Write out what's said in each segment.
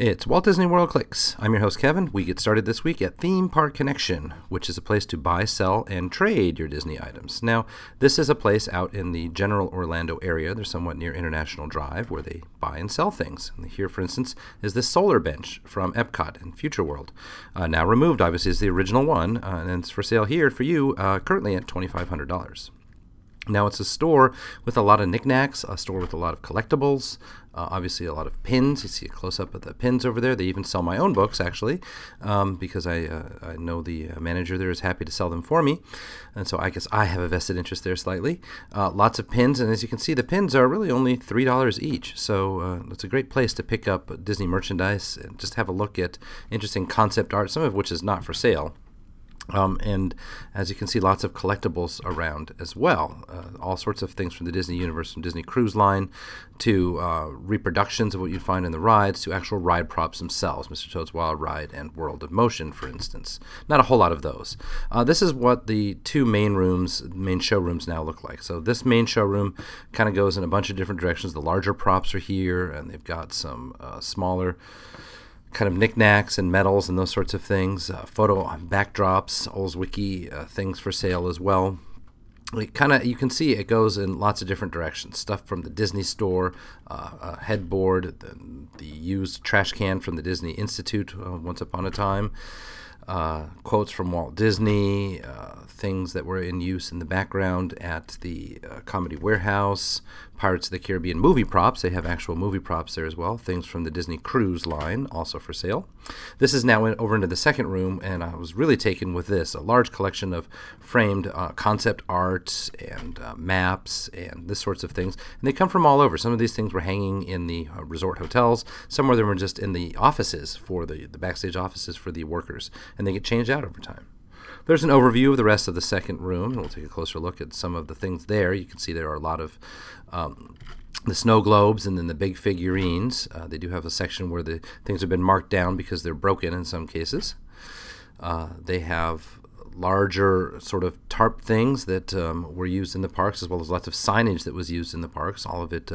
It's Walt Disney World Clicks. I'm your host, Kevin. We get started this week at Theme Park Connection, which is a place to buy, sell, and trade your Disney items. Now, this is a place out in the general Orlando area. They're somewhat near International Drive, where they buy and sell things. And here, for instance, is this solar bench from Epcot in Future World. Now removed, obviously, is the original one, and it's for sale here for you, currently at $2,500. Now, it's a store with a lot of knickknacks, a store with a lot of collectibles, obviously a lot of pins. You see a close-up of the pins over there. They even sell my own books, actually, because I know the manager there is happy to sell them for me. And so I guess I have a vested interest there slightly. Lots of pins, and as you can see, the pins are really only $3 each. So it's a great place to pick up Disney merchandise and just have a look at interesting concept art, some of which is not for sale. And as you can see, lots of collectibles around as well. All sorts of things from the Disney universe, from Disney Cruise Line to reproductions of what you'd find in the rides to actual ride props themselves. Mr. Toad's Wild Ride and World of Motion, for instance. Not a whole lot of those. This is what the two main showrooms now look like. So this main showroom kind of goes in a bunch of different directions. The larger props are here, and they've got some smaller kind of knickknacks and medals and those sorts of things, photo backdrops, Olswiki things for sale as well. You can see it goes in lots of different directions. Stuff from the Disney store, a headboard, the used trash can from the Disney Institute once upon a time, quotes from Walt Disney, things that were in use in the background at the Comedy Warehouse, Pirates of the Caribbean movie props. They have actual movie props there as well. Things from the Disney Cruise Line, also for sale. This is now over into the second room, and I was really taken with this, a large collection of framed concept art and maps and this sorts of things. And they come from all over. Some of these things were hanging in the resort hotels. Some of them were just in the offices, for the backstage offices for the workers, and they get changed out over time. There's an overview of the rest of the second room, and we'll take a closer look at some of the things there. You can see there are a lot of the snow globes and then the big figurines. They do have a section where the things have been marked down because they're broken in some cases. They have larger sort of tarp things that were used in the parks, as well as lots of signage that was used in the parks. All of it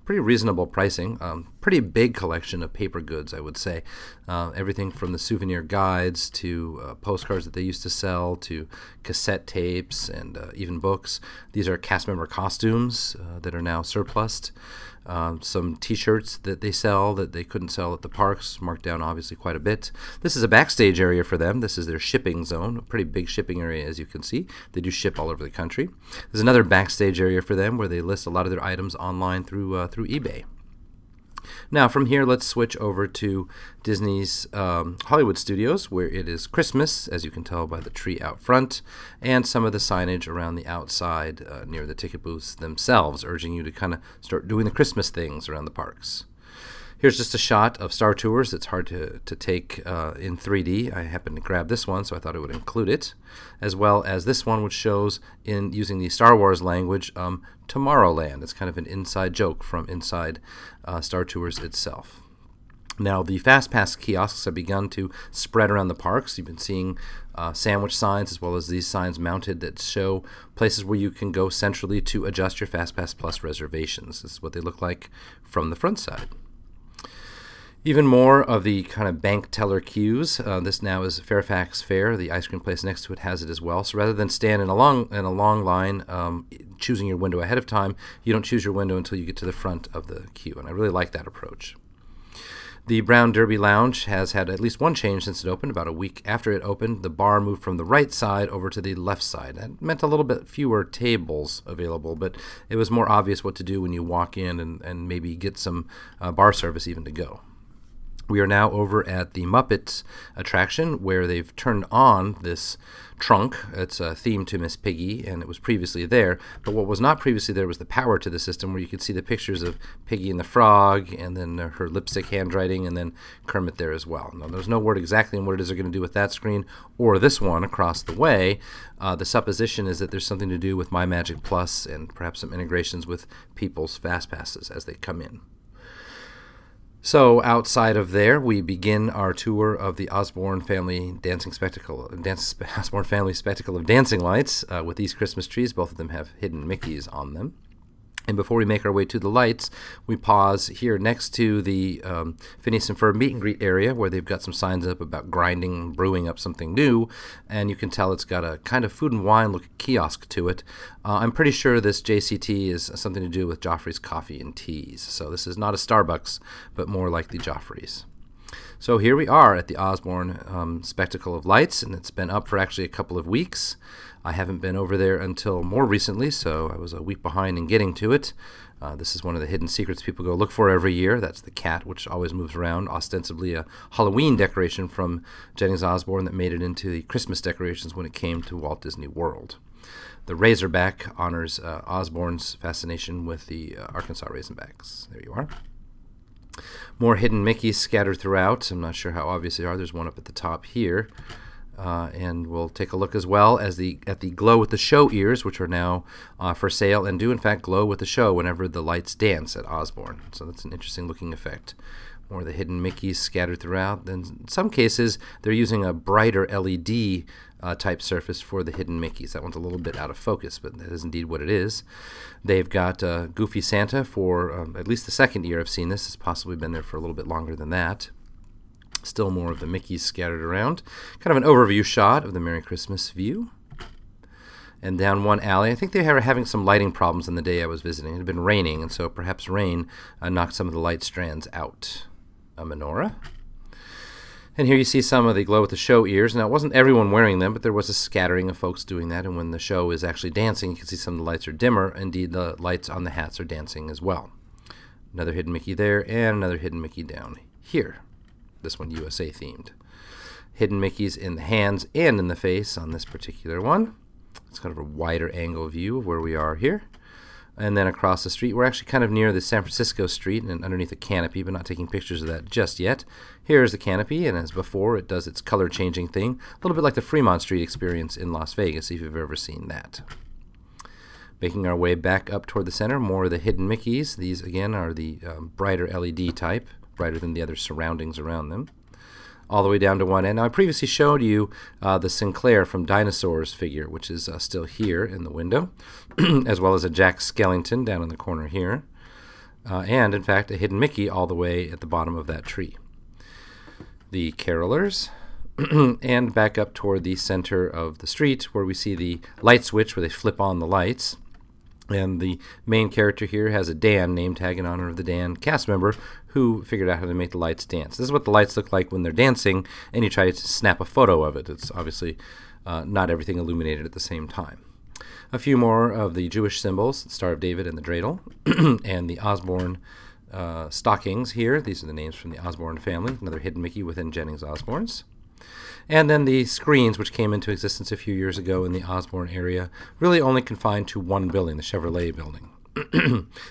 pretty reasonable pricing. Pretty big collection of paper goods, I would say. Everything from the souvenir guides to postcards that they used to sell to cassette tapes and even books. These are cast member costumes that are now surplused. Some t-shirts that they sell that they couldn't sell at the parks, marked down obviously quite a bit. This is a backstage area for them. This is their shipping zone, a pretty big shipping area, as you can see. They do ship all over the country. There's another backstage area for them where they list a lot of their items online through eBay. Now, from here, let's switch over to Disney's Hollywood Studios, where it is Christmas, as you can tell by the tree out front, and some of the signage around the outside near the ticket booths themselves, urging you to kind of start doing the Christmas things around the parks. Here's just a shot of Star Tours. It's hard to take in 3D. I happened to grab this one, so I thought I would include it, as well as this one, which shows, in using the Star Wars language, Tomorrowland. It's kind of an inside joke from inside Star Tours itself. Now, the FastPass kiosks have begun to spread around the parks. You've been seeing sandwich signs, as well as these signs mounted that show places where you can go centrally to adjust your FastPass Plus reservations. This is what they look like from the front side. Even more of the kind of bank teller queues. This now is Fairfax Fair. The ice cream place next to it has it as well. So rather than stand in a long line, choosing your window ahead of time, you don't choose your window until you get to the front of the queue, and I really like that approach. The Brown Derby Lounge has had at least one change since it opened. About a week after it opened, the bar moved from the right side over to the left side. That meant a little bit fewer tables available, but it was more obvious what to do when you walk in and maybe get some bar service even to go. We are now over at the Muppets attraction, where they've turned on this trunk. It's a theme to Miss Piggy, and it was previously there. But what was not previously there was the power to the system, where you could see the pictures of Piggy and the Frog, and then her lipstick handwriting, and then Kermit there as well. Now, there's no word exactly on what it is they're going to do with that screen or this one across the way. The supposition is that there's something to do with My Magic Plus and perhaps some integrations with people's Fast Passes as they come in. So outside of there, we begin our tour of the Osborne Family Spectacle of Dancing Lights with these Christmas trees. Both of them have hidden Mickeys on them. And before we make our way to the lights, we pause here next to the Phineas and Ferb meet and greet area where they've got some signs up about grinding and brewing up something new. And you can tell it's got a kind of food and wine look kiosk to it. I'm pretty sure this JCT is something to do with Joffrey's Coffee and Teas. So this is not a Starbucks, but more like the Joffreys. So here we are at the Osborne Spectacle of Lights, and it's been up for actually a couple of weeks. I haven't been over there until more recently, so I was a week behind in getting to it. This is one of the hidden secrets people go look for every year. That's the cat, which always moves around, ostensibly a Halloween decoration from Jennings Osborne that made it into the Christmas decorations when it came to Walt Disney World. The Razorback honors Osborne's fascination with the Arkansas Razorbacks. There you are. More hidden Mickeys scattered throughout. I'm not sure how obvious they are. There's one up at the top here. And we'll take a look as well as at the glow with the show ears, which are now for sale and do in fact glow with the show whenever the lights dance at Osborne. So that's an interesting looking effect. More of the hidden Mickeys scattered throughout. Then in some cases they're using a brighter LED type surface for the hidden Mickeys. That one's a little bit out of focus, but that is indeed what it is. They've got Goofy Santa for at least the second year I've seen this. It's possibly been there for a little bit longer than that. Still more of the Mickeys scattered around. Kind of an overview shot of the Merry Christmas view. And down one alley, I think they were having some lighting problems on the day I was visiting. It had been raining, and so perhaps rain knocked some of the light strands out. A menorah. And here you see some of the glow with the show ears. Now, it wasn't everyone wearing them, but there was a scattering of folks doing that. And when the show is actually dancing, you can see some of the lights are dimmer. Indeed, the lights on the hats are dancing as well. Another hidden Mickey there, and another hidden Mickey down here. This one USA themed. Hidden Mickeys in the hands and in the face on this particular one. It's kind of a wider angle view of where we are here. And then across the street, we're actually kind of near the San Francisco street and underneath a canopy, but not taking pictures of that just yet. Here's the canopy, and as before, it does its color changing thing, a little bit like the Fremont Street experience in Las Vegas, if you've ever seen that. Making our way back up toward the center, more of the hidden Mickeys. These, again, are the brighter LED type, brighter than the other surroundings around them. All the way down to one end. Now, I previously showed you the Sinclair from Dinosaurs figure, which is still here in the window, as well as a Jack Skellington down in the corner here, and, in fact, a hidden Mickey all the way at the bottom of that tree. The Carolers, and back up toward the center of the street where we see the light switch where they flip on the lights. And the main character here has a Dan name tag in honor of the Dan cast member who figured out how to make the lights dance. This is what the lights look like when they're dancing, and you try to snap a photo of it. It's obviously not everything illuminated at the same time. A few more of the Jewish symbols, the Star of David and the dreidel, and the Osborne stockings here. These are the names from the Osborne family, another hidden Mickey within Jennings Osborne's. And then the screens, which came into existence a few years ago in the Osborne area, really only confined to one building, the Chevrolet building.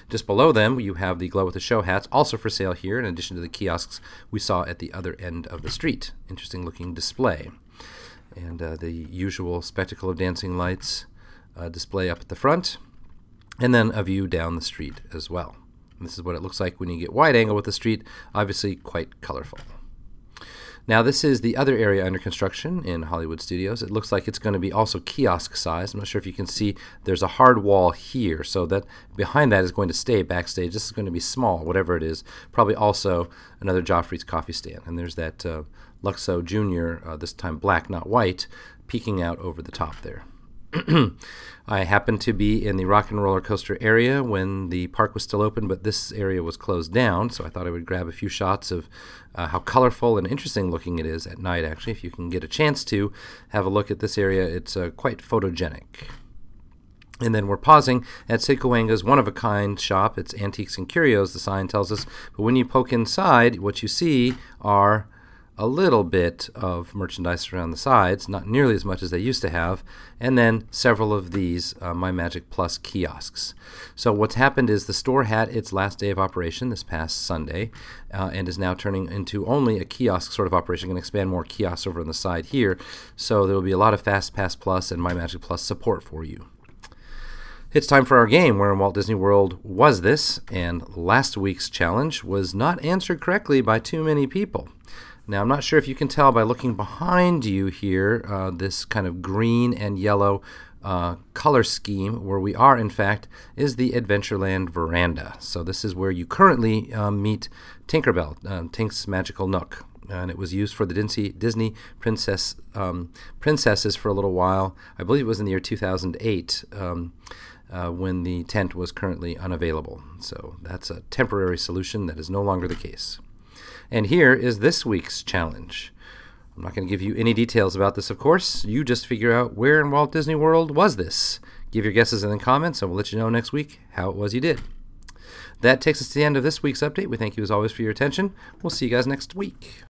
Just below them, you have the glow with the show hats, also for sale here, in addition to the kiosks we saw at the other end of the street. Interesting looking display. And the usual spectacle of dancing lights display up at the front, and then a view down the street as well. And this is what it looks like when you get wide angle with the street, obviously quite colorful. Now, this is the other area under construction in Hollywood Studios. It looks like it's going to be also kiosk size. I'm not sure if you can see there's a hard wall here, so that behind that is going to stay backstage. This is going to be small, whatever it is. Probably also another Joffrey's coffee stand. And there's that Luxo Jr., this time black, not white, peeking out over the top there. I happened to be in the Rock and Roller Coaster area when the park was still open, but this area was closed down, so I thought I would grab a few shots of how colorful and interesting looking it is at night, actually. If you can get a chance to have a look at this area, it's quite photogenic. And then we're pausing at Sid Cahuenga's one-of-a-kind shop. It's Antiques and Curios, the sign tells us, but when you poke inside, what you see are a little bit of merchandise around the sides, not nearly as much as they used to have, and then several of these My Magic Plus kiosks. So what's happened is the store had its last day of operation this past Sunday and is now turning into only a kiosk sort of operation. Going to expand more kiosks over on the side here, so there will be a lot of Fast Pass Plus and My Magic Plus support for you. It's time for our game. Where in Walt Disney World was this? And last week's challenge was not answered correctly by too many people. Now, I'm not sure if you can tell by looking behind you here, this kind of green and yellow color scheme where we are, in fact, is the Adventureland veranda. So this is where you currently meet Tinkerbell, Tink's Magical Nook. And it was used for the Disney princesses for a little while. I believe it was in the year 2008 when the tent was currently unavailable. So that's a temporary solution that is no longer the case. And here is this week's challenge. I'm not going to give you any details about this, of course. You just figure out where in Walt Disney World was this. Give your guesses in the comments, and we'll let you know next week how it was you did. That takes us to the end of this week's update. We thank you as always for your attention. We'll see you guys next week.